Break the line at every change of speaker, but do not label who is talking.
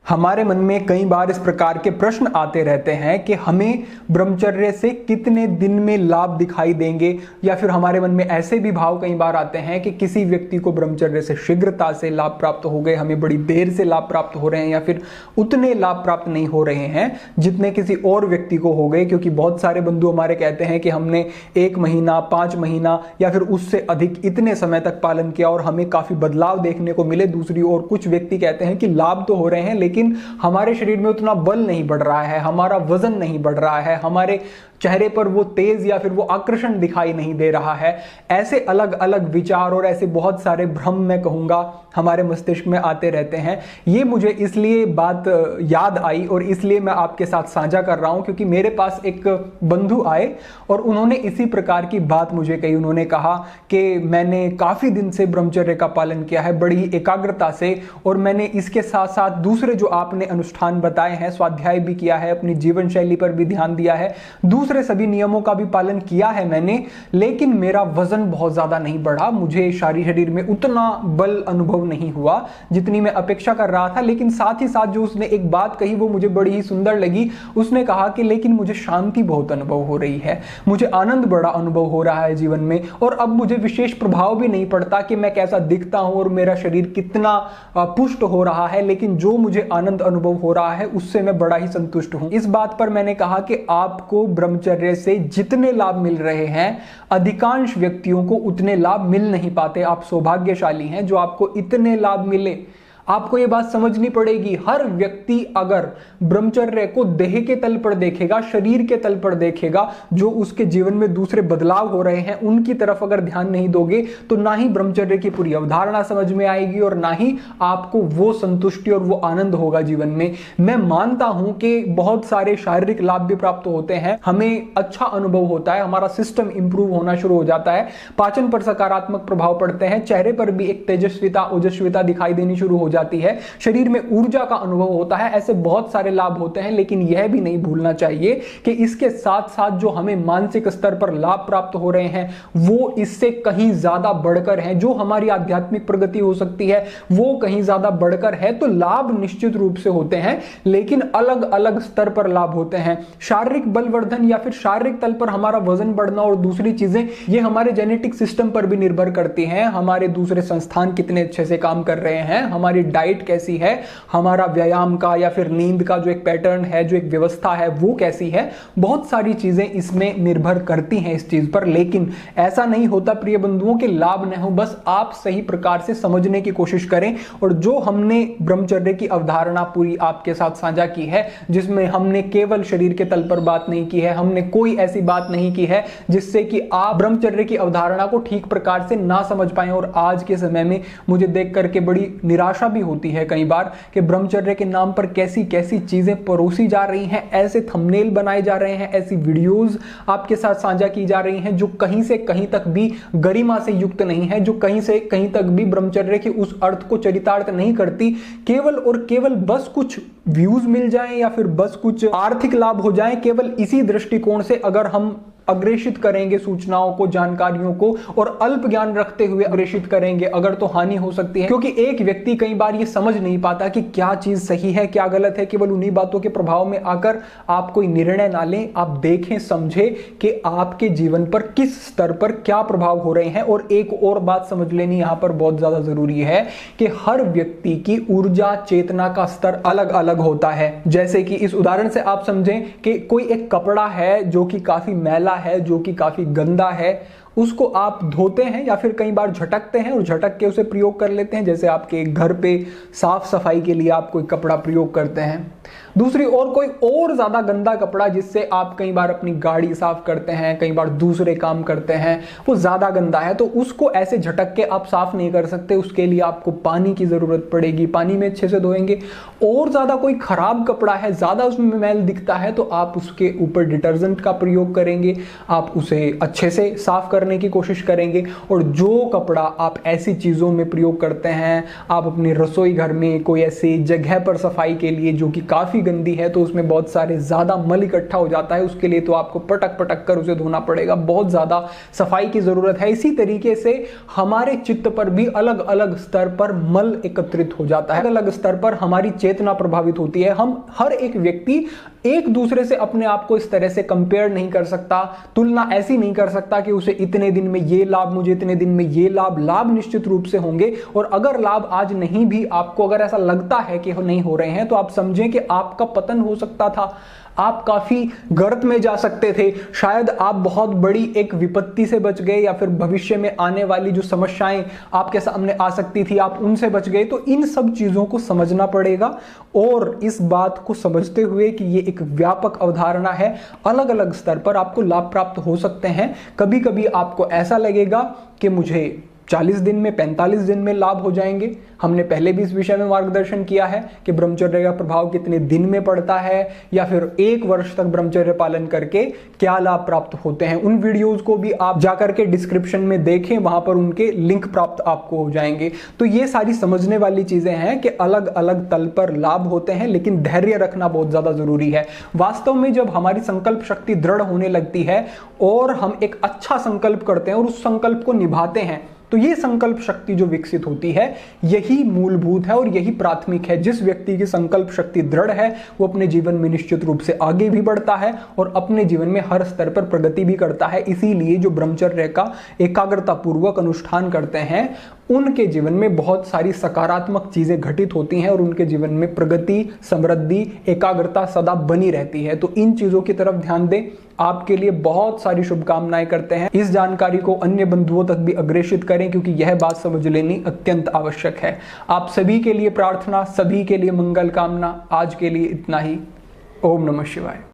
हमारे मन में कई बार इस प्रकार के प्रश्न आते रहते हैं कि हमें ब्रह्मचर्य से कितने दिन में लाभ दिखाई देंगे, या फिर हमारे मन में ऐसे भी भाव कई बार आते हैं कि किसी व्यक्ति को ब्रह्मचर्य से शीघ्रता से लाभ प्राप्त हो गए, हमें बड़ी देर से लाभ प्राप्त हो रहे हैं, या फिर उतने लाभ प्राप्त नहीं हो रहे हैं जितने किसी और व्यक्ति को हो गए। क्योंकि बहुत सारे बंधु हमारे कहते हैं कि हमने 1 महीना, 5 महीना या फिर उससे अधिक इतने समय तक पालन किया और हमें काफी बदलाव देखने को मिले। दूसरी ओर कुछ व्यक्ति कहते हैं कि लाभ तो हो रहे हैं लेकिन हमारे शरीर में उतना बल नहीं बढ़ रहा है, हमारा वजन नहीं बढ़ रहा है, हमारे चेहरे पर वो तेज या फिर वो आकर्षण दिखाई नहीं दे रहा है। ऐसे अलग अलग विचार और ऐसे बहुत सारे भ्रम मैं कहूंगा हमारे मस्तिष्क में आते रहते हैं। ये मुझे इसलिए बात याद आई और इसलिए मैं आपके साथ साझा कर रहा हूं क्योंकि मेरे पास एक बंधु आए और उन्होंने इसी प्रकार की बात मुझे कही। उन्होंने कहा कि मैंने काफी दिन से ब्रह्मचर्य का पालन किया है बड़ी ही एकाग्रता से, और मैंने इसके साथ साथ दूसरे जो आपने अनुष्ठान बताए हैं, स्वाध्याय भी किया है, अपनी जीवन शैली पर भी ध्यान दिया है, दूसरे सभी नियमों का भी पालन किया है मैंने, लेकिन मेरा वजन बहुत ज्यादा नहीं बढ़ा, मुझे शरीर में उतना बल अनुभव नहीं हुआ जितनी मैं अपेक्षा कर रहा था। लेकिन साथ ही साथ जो उसने एक बात कही वो मुझे बड़ी ही सुंदर लगी। उसने कहा कि लेकिन मुझे शांति बहुत अनुभव हो रही है, मुझे आनंद बड़ा अनुभव हो रहा है जीवन में, और अब मुझे विशेष प्रभाव भी नहीं पड़ता कि मैं कैसा दिखता हूं और मेरा शरीर कितना पुष्ट हो रहा है, लेकिन जो मुझे आनंद अनुभव हो रहा है उससे मैं बड़ा ही संतुष्ट हूं। इस बात पर मैंने कहा कि आपको ब्रह्मचर्य से जितने लाभ मिल रहे हैं अधिकांश व्यक्तियों को उतने लाभ मिल नहीं पाते। आप सौभाग्यशाली हैं जो आपको इतने लाभ मिले। आपको यह बात समझनी पड़ेगी, हर व्यक्ति अगर ब्रह्मचर्य को देह के तल पर देखेगा, शरीर के तल पर देखेगा, जो उसके जीवन में दूसरे बदलाव हो रहे हैं उनकी तरफ अगर ध्यान नहीं दोगे तो ना ही ब्रह्मचर्य की पूरी अवधारणा समझ में आएगी और ना ही आपको वो संतुष्टि और वो आनंद होगा जीवन में। मैं मानता हूं कि बहुत सारे शारीरिक लाभ भी प्राप्त होते हैं, हमें अच्छा अनुभव होता है, हमारा सिस्टम इंप्रूव होना शुरू हो जाता है, पाचन पर सकारात्मक प्रभाव पड़ते हैं, चेहरे पर भी एक तेजस्विता, ओजस्विता दिखाई देनी शुरू हो जाती है, शरीर में ऊर्जा का अनुभव होता है। ऐसे बहुत सारे लाभ होते हैं, लेकिन यह भी नहीं भूलना चाहिए कि इसके साथ साथ जो हमें मानसिक स्तर पर लाभ प्राप्त हो रहे हैं वो इससे कहीं ज्यादा बढ़कर हैं। जो हमारी आध्यात्मिक प्रगति हो सकती है वो कहीं ज्यादा बढ़कर है। तो लाभ निश्चित रूप से होते हैं, लेकिन अलग अलग स्तर पर लाभ होते हैं। शारीरिक बलवर्धन या फिर शारीरिक तल पर हमारा वजन बढ़ना और दूसरी चीजें, ये हमारे जेनेटिक सिस्टम पर भी निर्भर करती हैं। हमारे दूसरे संस्थान कितने अच्छे से काम कर रहे हैं, हमारी डाइट कैसी है, हमारा व्यायाम का या फिर नींद का जो एक पैटर्न है, जो एक व्यवस्था है वो कैसी है, बहुत सारी चीजें इसमें निर्भर करती हैं इस चीज पर। लेकिन ऐसा नहीं होता प्रिय बंधुओं के लाभ न हो, बस आप सही प्रकार से समझने की कोशिश करें। और जो हमने ब्रह्मचर्य की अवधारणा पूरी आपके साथ साझा की है, जिसमें हमने केवल शरीर के तल पर बात नहीं की है, हमने कोई ऐसी बात नहीं की है जिससे कि आप ब्रह्मचर्य की अवधारणा को ठीक प्रकार से ना समझ पाए। और आज के समय में मुझे देख करके बड़ी निराशा भी होती है कई बार कि ब्रह्मचर्य के नाम पर कैसी कैसी चीजें परोसी जा रही हैं, ऐसे थंबनेल बनाए जा रहे हैं, ऐसी वीडियोस आपके साथ साझा की जा रही हैं जो कहीं से कहीं तक भी गरिमा से युक्त नहीं है, जो कहीं से कहीं तक भी ब्रह्मचर्य के उस अर्थ को चरितार्थ नहीं करती। केवल और केवल बस कुछ व्यूज मिल जाएं या फिर बस कुछ आर्थिक लाभ हो जाएं, केवल इसी दृष्टिकोण से अगर हम अग्रेषित करेंगे सूचनाओं को, जानकारियों को, और अल्प ज्ञान रखते हुए अग्रेषित करेंगे अगर, तो हानि हो सकती है। क्योंकि एक व्यक्ति कई बार ये समझ नहीं पाता कि क्या चीज सही है क्या गलत है। केवल उन्हीं बातों के प्रभाव में आकर आप कोई निर्णय ना लें, आप देखें समझे कि आपके जीवन पर किस स्तर पर क्या प्रभाव हो रहे हैं। और एक और बात समझ लेनी यहां पर बहुत ज्यादा जरूरी है कि हर व्यक्ति की ऊर्जा चेतना का स्तर अलग अलग होता है। जैसे कि इस उदाहरण से आप समझें कि कोई एक कपड़ा है जो कि काफी मैला है, जो कि काफी गंदा है, उसको आप धोते हैं या फिर कई बार झटकते हैं और झटक के उसे प्रयोग कर लेते हैं। जैसे आपके घर पे साफ सफाई के लिए आप कोई कपड़ा प्रयोग करते हैं। दूसरी ओर कोई और ज्यादा गंदा कपड़ा जिससे आप कई बार अपनी गाड़ी साफ करते हैं, कई बार दूसरे काम करते हैं, वो ज्यादा गंदा है, तो उसको ऐसे झटक के आप साफ नहीं कर सकते। उसके लिए आपको पानी की जरूरत पड़ेगी, पानी में अच्छे से धोएंगे। और ज्यादा कोई खराब कपड़ा है, ज्यादा उसमें मैल दिखता है, तो आप उसके ऊपर डिटर्जेंट का प्रयोग करेंगे, आप उसे अच्छे से साफ करने की कोशिश करेंगे। और जो कपड़ा आप ऐसी चीजों में प्रयोग करते हैं, आप अपनी रसोई घर में कोई ऐसी जगह पर सफाई के लिए जो कि काफी गंदी है तो उसमें बहुत सारे ज्यादा मल इकट्ठा हो जाता है, उसके लिए तो आपको पटक पटक कर उसे धोना पड़ेगा, बहुत ज्यादा सफाई की जरूरत है। इसी तरीके से हमारे चित्त पर भी अलग अलग स्तर पर मल एकत्रित हो जाता है, अलग अलग स्तर पर हमारी चेतना प्रभावित होती है। हम हर एक व्यक्ति एक दूसरे से अपने आप को इस तरह से कंपेयर नहीं कर सकता, तुलना ऐसी नहीं कर सकता कि उसे इतने दिन में ये लाभ, मुझे इतने दिन में ये लाभ निश्चित रूप से होंगे। और अगर लाभ आज नहीं भी आपको अगर ऐसा लगता है कि नहीं हो रहे हैं, तो आप समझें कि आपका पतन हो सकता था, आप काफी गर्त में जा सकते थे, शायद आप बहुत बड़ी एक विपत्ति से बच गए, या फिर भविष्य में आने वाली जो समस्याएं आपके सामने आ सकती थी आप उनसे बच गए। तो इन सब चीजों को समझना पड़ेगा, और इस बात को समझते हुए कि ये एक व्यापक अवधारणा है, अलग अलग स्तर पर आपको लाभ प्राप्त हो सकते हैं। कभी कभी आपको ऐसा लगेगा कि मुझे 40 दिन में, 45 दिन में लाभ हो जाएंगे। हमने पहले भी इस विषय में मार्गदर्शन किया है कि ब्रह्मचर्य का प्रभाव कितने दिन में पड़ता है, या फिर 1 वर्ष तक ब्रह्मचर्य पालन करके क्या लाभ प्राप्त होते हैं। उन वीडियोस को भी आप जाकर के डिस्क्रिप्शन में देखें, वहां पर उनके लिंक प्राप्त आपको हो जाएंगे। तो ये सारी समझने वाली चीजें हैं कि अलग अलग तल पर लाभ होते हैं, लेकिन धैर्य रखना बहुत ज्यादा जरूरी है। वास्तव में जब हमारी संकल्प शक्ति दृढ़ होने लगती है और हम एक अच्छा संकल्प करते हैं और उस संकल्प को निभाते हैं, तो ये संकल्प शक्ति जो विकसित होती है, यही मूलभूत है और यही प्राथमिक है। जिस व्यक्ति की संकल्प शक्ति दृढ़ है वो अपने जीवन में निश्चित रूप से आगे भी बढ़ता है और अपने जीवन में हर स्तर पर प्रगति भी करता है। इसीलिए जो ब्रह्मचर्य का एकाग्रता पूर्वक अनुष्ठान करते हैं उनके जीवन में बहुत सारी सकारात्मक चीजें घटित होती हैं और उनके जीवन में प्रगति, समृद्धि, एकाग्रता सदा बनी रहती है। तो इन चीजों की तरफ ध्यान दें। आपके लिए बहुत सारी शुभकामनाएं करते हैं। इस जानकारी को अन्य बंधुओं तक भी अग्रेषित करें, क्योंकि यह बात समझ लेनी अत्यंत आवश्यक है। आप सभी के लिए प्रार्थना, सभी के लिए मंगल कामना। आज के लिए इतना ही। ओम नमः शिवाय।